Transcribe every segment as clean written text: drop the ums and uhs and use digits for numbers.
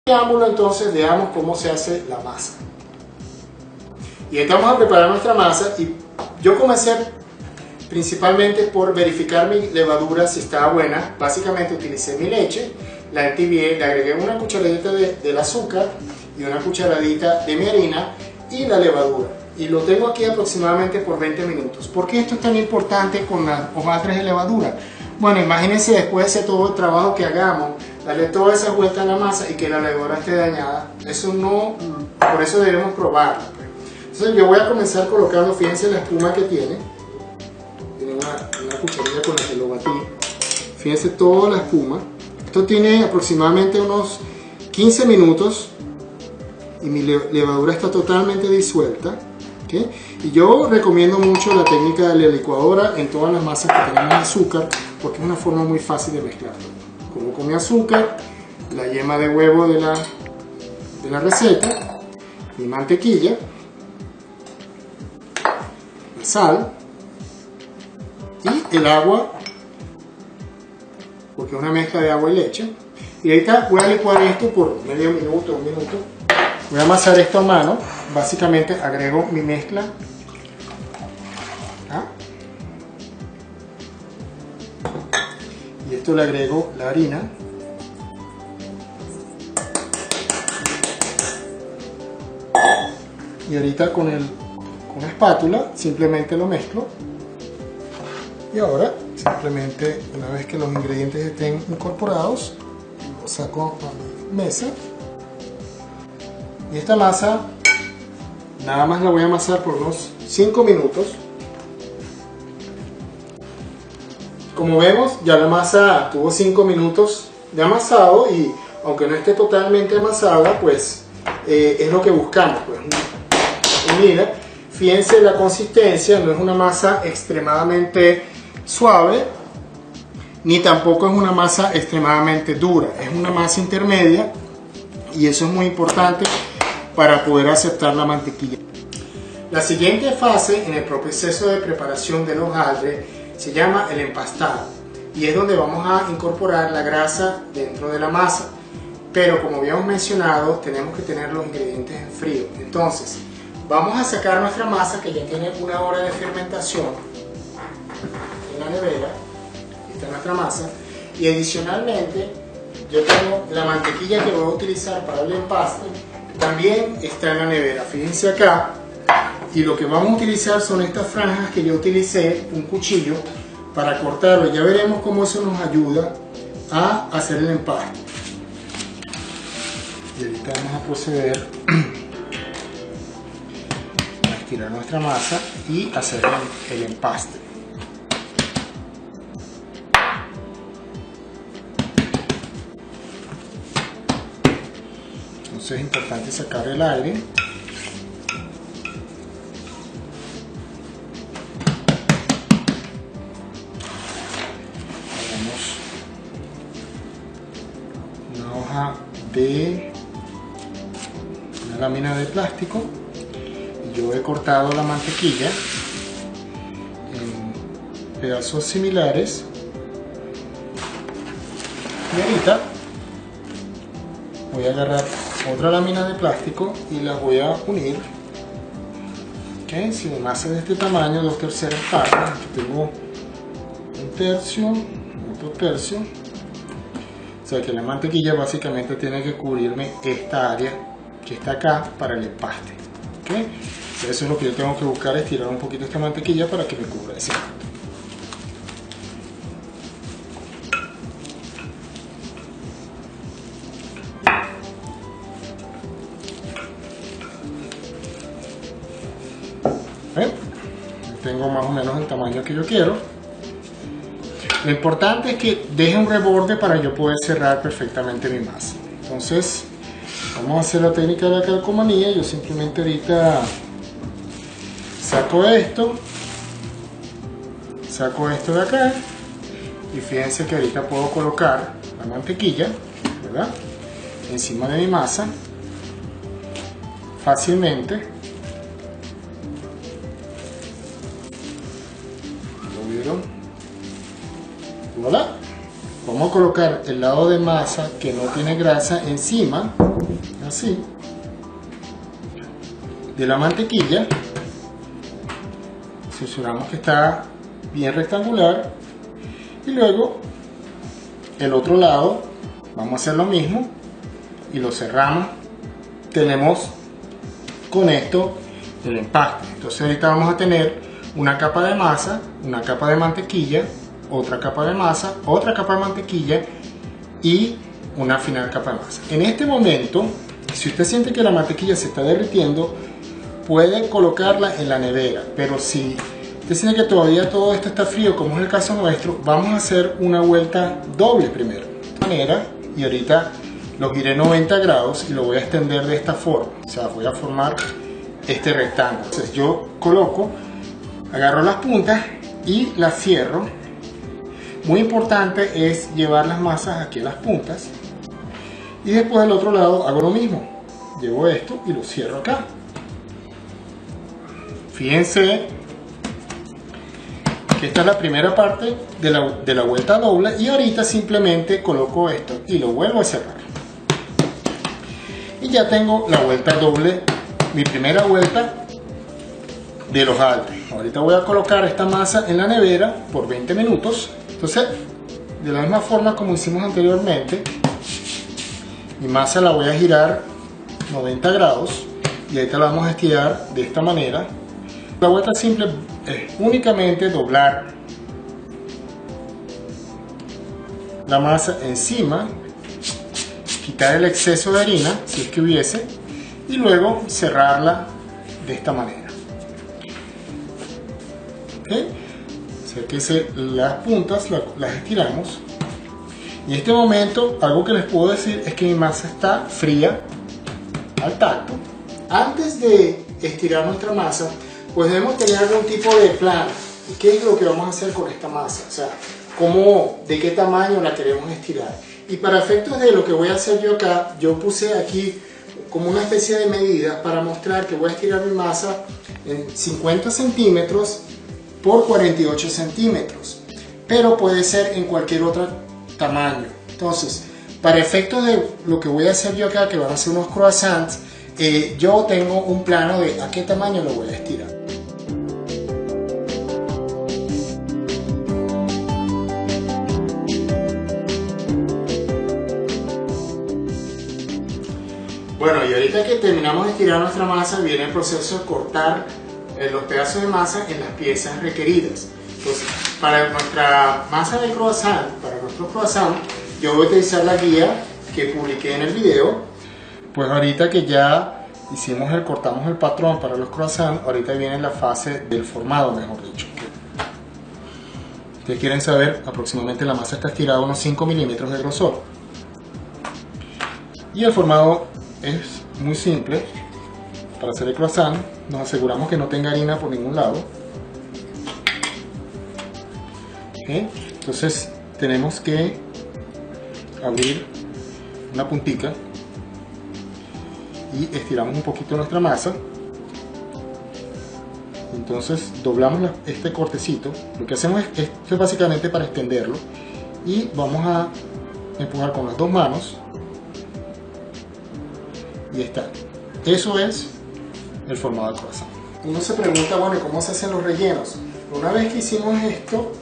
preámbulo, entonces veamos cómo se hace la masa. Y ahorita vamos a preparar nuestra masa y yo comencé principalmente por verificar mi levadura si estaba buena. Básicamente utilicé mi leche, la entibié, le agregué una cucharadita del azúcar y una cucharadita de mi harina y la levadura. Y lo tengo aquí aproximadamente por 20 minutos. ¿Por qué esto es tan importante con las hojaldres de levadura? Bueno, imagínense después de todo el trabajo que hagamos, darle toda esa vuelta a la masa y que la levadura esté dañada. Eso no, por eso debemos probarla. Entonces yo voy a comenzar colocando, fíjense la espuma que tiene. Tiene una cucharilla con la que lo batí. Fíjense toda la espuma. Esto tiene aproximadamente unos 15 minutos y mi levadura está totalmente disuelta. ¿Okay? Y yo recomiendo mucho la técnica de la licuadora en todas las masas que tenemos azúcar, porque es una forma muy fácil de mezclarlo. Coloco mi azúcar, la yema de huevo de la receta, mi mantequilla, la sal y el agua, porque es una mezcla de agua y leche. Y ahorita voy a licuar esto por medio minuto, un minuto. Voy a amasar esto a mano. Básicamente agrego mi mezcla. Y esto le agrego la harina. Y ahorita con la espátula simplemente lo mezclo. Y ahora simplemente una vez que los ingredientes estén incorporados, lo saco a mi mesa. Y esta masa nada más la voy a amasar por unos 5 minutos. Como vemos, ya la masa tuvo 5 minutos de amasado y aunque no esté totalmente amasada, pues es lo que buscamos. Pues, unida. Fíjense la consistencia, no es una masa extremadamente suave, ni tampoco es una masa extremadamente dura, es una masa intermedia y eso es muy importante para poder aceptar la mantequilla. La siguiente fase en el proceso de preparación del hojaldre se llama el empastado y es donde vamos a incorporar la grasa dentro de la masa, pero como habíamos mencionado tenemos que tener los ingredientes en frío. Entonces vamos a sacar nuestra masa que ya tiene una hora de fermentación en la nevera. Esta es nuestra masa y adicionalmente yo tengo la mantequilla que voy a utilizar para el empaste. También está en la nevera, fíjense acá, y lo que vamos a utilizar son estas franjas que yo utilicé, un cuchillo para cortarlo. Ya veremos cómo eso nos ayuda a hacer el empaste. Y ahorita vamos a proceder a estirar nuestra masa y hacer el empaste. Entonces es importante sacar el aire. Hagamos una hoja de una lámina de plástico y yo he cortado la mantequilla en pedazos similares y ahorita voy a agarrar otra lámina de plástico y la voy a unir. ¿Okay? Si mi masa es de este tamaño, 2/3 partes, aquí tengo un tercio, otro tercio. O sea que la mantequilla básicamente tiene que cubrirme esta área que está acá para el empaste. ¿Okay? Eso es lo que yo tengo que buscar, estirar un poquito esta mantequilla para que me cubra ese parte. Tengo más o menos el tamaño que yo quiero. Lo importante es que deje un reborde para yo poder cerrar perfectamente mi masa. Entonces vamos a hacer la técnica de la calcomanía. Yo simplemente ahorita saco esto de acá y fíjense que ahorita puedo colocar la mantequilla, ¿verdad?, encima de mi masa fácilmente. Voilà. Vamos a colocar el lado de masa que no tiene grasa encima así, de la mantequilla, cercioramos que está bien rectangular, y luego el otro lado vamos a hacer lo mismo y lo cerramos. Tenemos con esto el empaste. Entonces ahorita vamos a tener una capa de masa, una capa de mantequilla, otra capa de masa, otra capa de mantequilla y una final capa de masa. En este momento, si usted siente que la mantequilla se está derritiendo, puede colocarla en la nevera, pero si usted siente que todavía todo esto está frío, como es el caso nuestro, vamos a hacer una vuelta doble primero, de esta manera, y ahorita lo giré 90 grados y lo voy a extender de esta forma, o sea, voy a formar este rectángulo. Entonces yo coloco, agarro las puntas y las cierro. Muy importante es llevar las masas aquí a las puntas, y después del otro lado hago lo mismo, llevo esto y lo cierro acá. Fíjense que esta es la primera parte de la vuelta doble, y ahorita simplemente coloco esto y lo vuelvo a cerrar. Y ya tengo la vuelta doble, mi primera vuelta de los altos. Ahorita voy a colocar esta masa en la nevera por 20 minutos. Entonces, de la misma forma como hicimos anteriormente, mi masa la voy a girar 90 grados y ahorita la vamos a estirar de esta manera. La vuelta simple es únicamente doblar la masa encima, quitar el exceso de harina si es que hubiese, y luego cerrarla de esta manera. ¿Okay? O sea que las puntas las estiramos, y en este momento algo que les puedo decir es que mi masa está fría al tacto. Antes de estirar nuestra masa, pues debemos tener algún tipo de plan. ¿Qué es lo que vamos a hacer con esta masa? O sea, de qué tamaño la queremos estirar. Y para efectos de lo que voy a hacer yo acá, yo puse aquí como una especie de medida para mostrar que voy a estirar mi masa en 50 centímetros por 48 centímetros. Pero puede ser en cualquier otro tamaño. Entonces, para efectos de lo que voy a hacer yo acá, que van a ser unos croissants, yo tengo un plano de a qué tamaño lo voy a estirar. Bueno, y ahorita que terminamos de estirar nuestra masa, viene el proceso de cortar los pedazos de masa en las piezas requeridas. Entonces, para nuestra masa de croissant, para nuestro croissant, yo voy a utilizar la guía que publiqué en el video. Pues ahorita que ya cortamos el patrón para los croissants, ahorita viene la fase del formado, mejor dicho. Ustedes quieren saber, aproximadamente la masa está estirada a unos 5 milímetros de grosor. Y el formado es muy simple. Para hacer el croissant, nos aseguramos que no tenga harina por ningún lado. ¿Okay? Entonces tenemos que abrir una puntica y estiramos un poquito nuestra masa. Entonces doblamos este cortecito. Lo que hacemos esto es básicamente para extenderlo, y vamos a empujar con las dos manos y está. Eso es el formado de croissant. Uno se pregunta, bueno, ¿cómo se hacen los rellenos? Una vez que hicimos esto,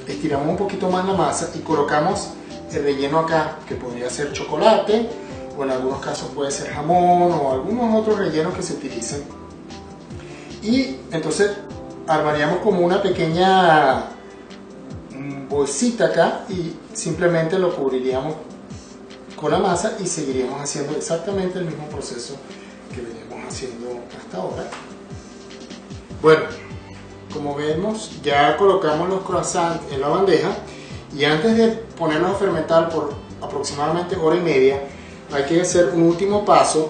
estiramos un poquito más la masa y colocamos el relleno acá, que podría ser chocolate, o en algunos casos puede ser jamón, o algunos otros rellenos que se utilizan. Y entonces armaríamos como una pequeña bolsita acá, y simplemente lo cubriríamos con la masa y seguiríamos haciendo exactamente el mismo proceso que veníamos haciendo hasta ahora. Bueno, como vemos, ya colocamos los croissants en la bandeja, y antes de ponerlos a fermentar por aproximadamente hora y media, hay que hacer un último paso,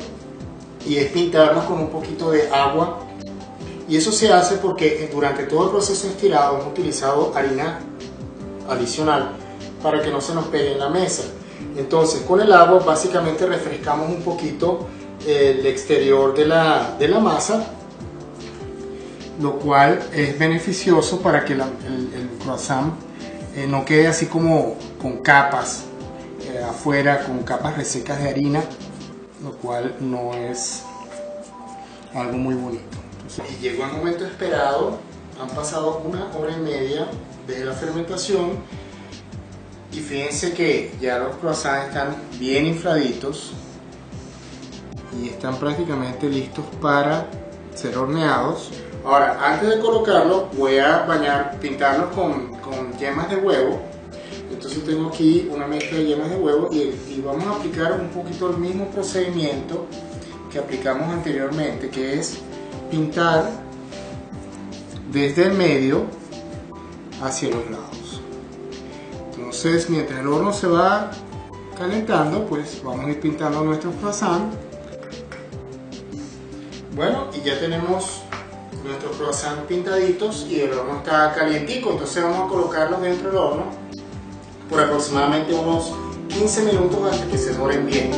y es pintarlos con un poquito de agua. Y eso se hace porque durante todo el proceso de estirado hemos utilizado harina adicional para que no se nos pegue en la mesa. Entonces, con el agua básicamente refrescamos un poquito el exterior de la masa, lo cual es beneficioso para que el croissant no quede así como con capas afuera, con capas resecas de harina. lo cual no es algo muy bonito. Entonces, y llegó el momento esperado. Han pasado 1 hora y media desde la fermentación y fíjense que ya los croissants están bien infladitos y están prácticamente listos para ser horneados. Ahora, antes de colocarlo, voy a pintarlos con yemas de huevo. Entonces tengo aquí una mezcla de yemas de huevo y vamos a aplicar un poquito el mismo procedimiento que aplicamos anteriormente, que es pintar desde el medio hacia los lados. Entonces, mientras el horno se va calentando, pues vamos a ir pintando nuestros croissants. Bueno, y ya tenemos nuestros croissants pintaditos y el horno está calientico, entonces vamos a colocarlos dentro del horno por aproximadamente unos 15 minutos hasta que se doren bien.